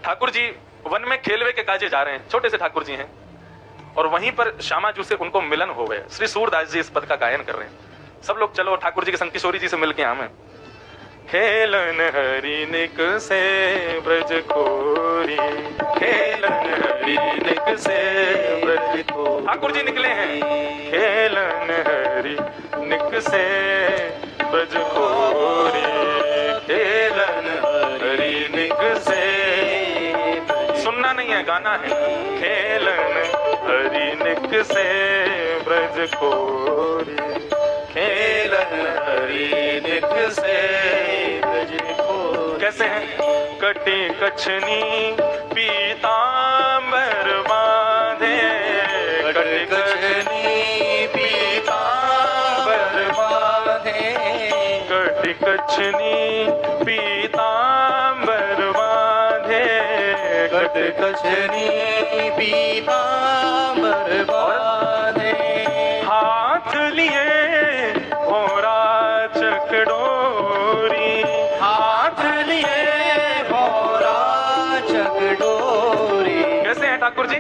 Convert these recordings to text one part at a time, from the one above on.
Thakur ji one में खेलवे के काजे जा रहे हैं, छोटे से ठाकुर जी हैं, और वहीं पर श्यामाजू से उनको मिलन हो गए। श्री सूरदास जी इस पद का गायन कर रहे हैं। सब लोग चलो ठाकुर जी के संग किशोरी जी से मिलके आवे। खेलन हरि निक से ब्रज खोरी, खेलन हरि निक से ब्रज खोरी। ठाकुर जी निकले हैं, खेलन हरि निक से ब्रज खोरी, खेलन हरि निक से। सुनना नहीं है, गाना है। खेलन हरि निक से ब्रज खोरी, खेलन हरि निक से ब्रज खोरी। कैसे हैं? कटी कछनी पीतांबर बांधे, कटी कछनी पीतांबर बांधे, कटी कछनी पीतांबर बांधे, कटी कछनी पीतांबर बांधे। हाथ लिए भोरा चकडोरी, हाथ लिए भोरा चकडोरी। कैसे हैं ठाकुर जी?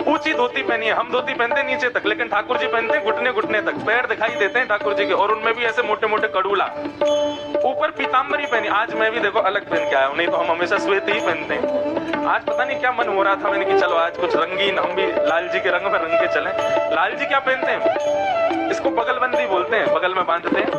ऊंची धोती पहनी है, हम धोती पहनते नीचे तक, लेकिन ठाकुर जी पहनते हैं घुटने घुटने तक, पैर दिखाई देते हैं ठाकुर जी के, और उनमें भी ऐसे मोटे मोटे कड़ूला। ऊपर पीतांबरी पहनी। आज मैं भी देखो अलग पहन के आया हूं, नहीं तो हम हमेशा श्वेत ही पहनते हैं। आज पता नहीं क्या मन हो रहा था, मैंने कि चलो आज कुछ रंगीन, हम भी लाल जी के रंग में रंग के चलें। लाल जी क्या पहनते हैं? इसको बगलबंदी बोलते हैं, बगल में बांधते हैं।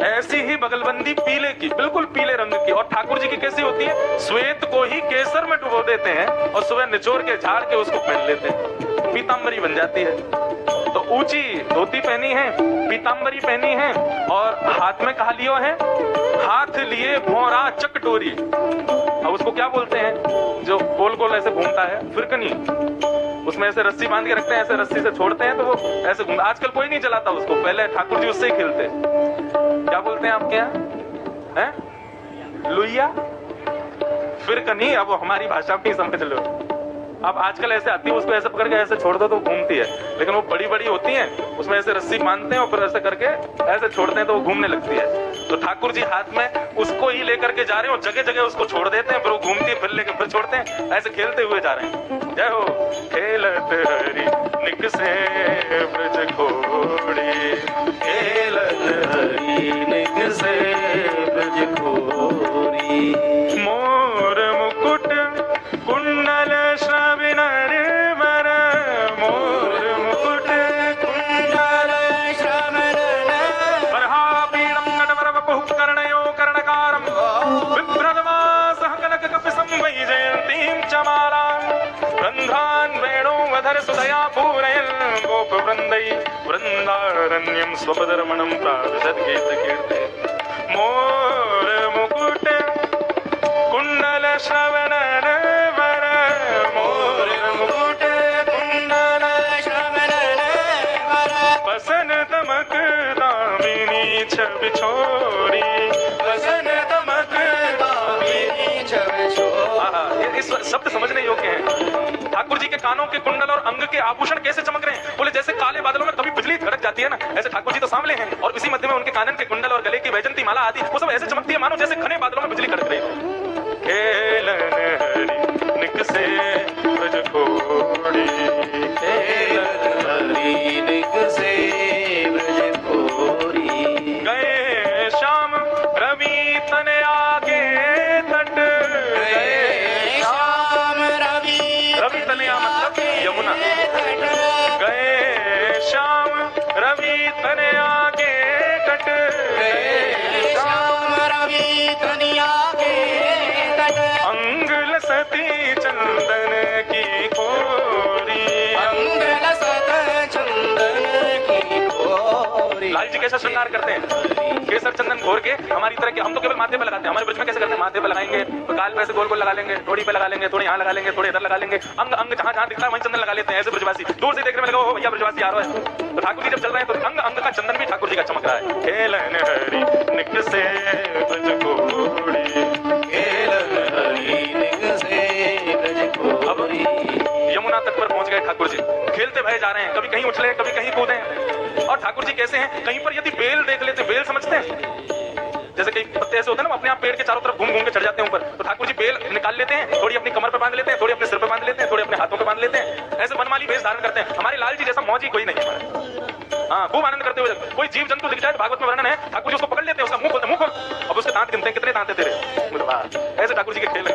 ऐसी ही बगलबंदी पीले की, बिल्कुल पीले रंग की। और ठाकुर जी की कैसी होती है? श्वेत को ही केसर में डुबो देते हैं और सुबह निचोड़ के झाड़ के उसको पहन लेते हैं, पीतांबरी बन जाती है। तो ऊंची धोती पहनी है, पीतांबरी पहनी है, और हाथ में कहा लियो है, हाथ लिए भौरा चकडोरी। अब उसको क्या बोलते हैं? जो गोल गोल ऐसे घूमता है, फिरकनी। उसमें ऐसे रस्सी बांध के रखते हैं, ऐसे रस्सी से छोड़ते हैं तो वो ऐसे घूमता। आजकल कोई नहीं चलाता उसको, पहले ठाकुर जी उससे ही खेलते। क्या बोलते हैं आपके यहाँ? हैं? लुइया, फिरकनी। अब वो हमारी भाषा में ही समझ लो। अब आजकल ऐसे आती है, उसको ऐसे पकड़ के ऐसे छोड़ दो तो घूमती है, लेकिन वो बड़ी बड़ी होती हैं, उसमें ऐसे रस्सी बांधते हैं और फिर ऐसे करके ऐसे छोड़ते हैं तो वो घूमने लगती है। तो ठाकुर जी हाथ में उसको ही लेकर के जा रहे हो, जगह जगह उसको छोड़ देते हैं, फिर वो घूमती है, फिर लेकर फिर छोड़ते हैं, ऐसे खेलते हुए जा रहे हैं। जय हो। खेलत हरि निक से ब्रज खोड़ी, खेलत हरि निक से ब्रज खोड़ी। मोर मुकुट कुंडल श्रवण वर, मोर मुकुट कुंडल श्रवण वरहापीडं नटवर वपुः कर्णयो कर्णकारं बिभ्रद्वासः कनककपिशं वैजयन्तीं च मालां रन्ध्रान् वेणोऽधर सुधया पूरयन् गोपवृन्दै वृन्दारण्यं स्वपदरमणं प्राविशद्गीतकीर्ते। मोर मुकुट कुंडल श्रवण वर, मोर मुकुट कुंडल श्रवण वर, बसन दमक दामिनी छवि छोरी, बसन दमक दामिनी छवि छोरी। इस शब्द समझने योग्य हैं। ठाकुर जी के कानों के कुंडल और अंग के आभूषण कैसे चमक रहे हैं? बोले जैसे काले बादलों में कभी बिजली धड़क जाती है ना, ऐसे ठाकुर जी तो सांवले हैं, और इसी मध्य में उनके कानन के कुंडल और गले की वैजंती माला आदि वो सब ऐसे चमकती है मानो जैसे घने बादलों में बिजली कड़क रही हो। खेलन हरि निक से ब्रज खोड़ी, खेलन हरि निक से ब्रज खोड़ी। गए श्याम रवि तन आगे तट, गए श्याम रवि तनया मतलब यमुना। गए श्याम रवि तन आगे तट, गए श्याम रवि तन आगे तट। अंगल सती चंदन की कोरी, अंगल सत चंदन की कोरी। लाल जी कैसा श्रृंगार करते हैं? केसर चंदन घोर के, हमारी तरह के हम तो केवल माथे पे लगाते हैं, हमारे ब्रज में कैसे करते हैं? माथे पे लगाएंगे, गाल पे ऐसे गोल गोल लगा लेंगे, थोड़ी पे लगा लेंगे, थोड़ी यहाँ लगा लेंगे, थोड़ी इधर लगा लेंगे, अंग अंग जहाँ जहाँ दिखता है वहीं चंदन लगा लेते हैं। ऐसे ब्रजवासी दूर से देखने में लगा, ओ भैया ब्रजवासी आ रहा है। तो ठाकुर जी जब चल रहे हैं तो अंग अंग का चंदन भी ठाकुर जी का चमक रहा है। खेलन हरि निक से ब्रज खोड़ी, खेलन हरि निक से ब्रज खोड़ी। यमुना तट पर पहुंच गए ठाकुर जी, खेलते भय जा रहे हैं, कभी कहीं उछले कभी कहीं कूदे। और ठाकुर जी कैसे हैं? कहीं पर यदि बेल देख लेते, बेल समझते हैं? जैसे जैसे कई पत्ते ऐसे होते हैं ना, अपने आप पेड़ के चारों तरफ घूम घूम के चढ़ जाते हैं ऊपर, तो ठाकुर जी बेल निकाल लेते हैं, थोड़ी अपनी कमर पे बांध लेते हैं, थोड़ी अपने सिर पे बांध लेते हैं, थोड़ी अपने हाथों पे बांध लेते हैं, ऐसे बनमाली वेश धारण करते हैं। हमारे लाल जी जैसा मौजी कोई नहीं है। हाँ, खूब आनंद करते हुए कोई जीव जंतु दिख जाए, भागवत में वर्णन है, ठाकुर जी उसको पकड़ लेते हैं, उसका मुंह खोलते, मुंह खोल, अब उसके दांत गिनते हैं कितने दांत है तेरे। ऐसे ठाकुर जी के खेल है।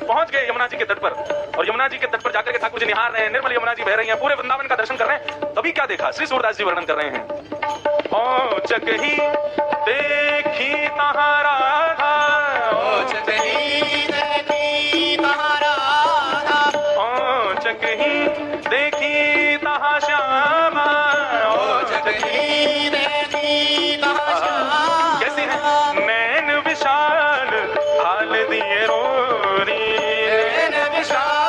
पहुंच गए यमुना जी के तट पर, और यमुना जी के तट पर जाकर के ठाकुर जी निहार रहे हैं, निर्मल यमुना जी बह रही हैं, पूरे वृंदावन का दर्शन कर रहे हैं। तभी क्या देखा, श्री सूरदास जी वर्णन कर रहे हैं। ओ जगही देखी तहां राधा, ओ जगही देखी तहां राधा, ओ जगही देखी तहां श्यामा, ओ जगही देखी तहां श्यामा। कैसी है नैन विशाल हाल दिए रोरी, नैन विशाल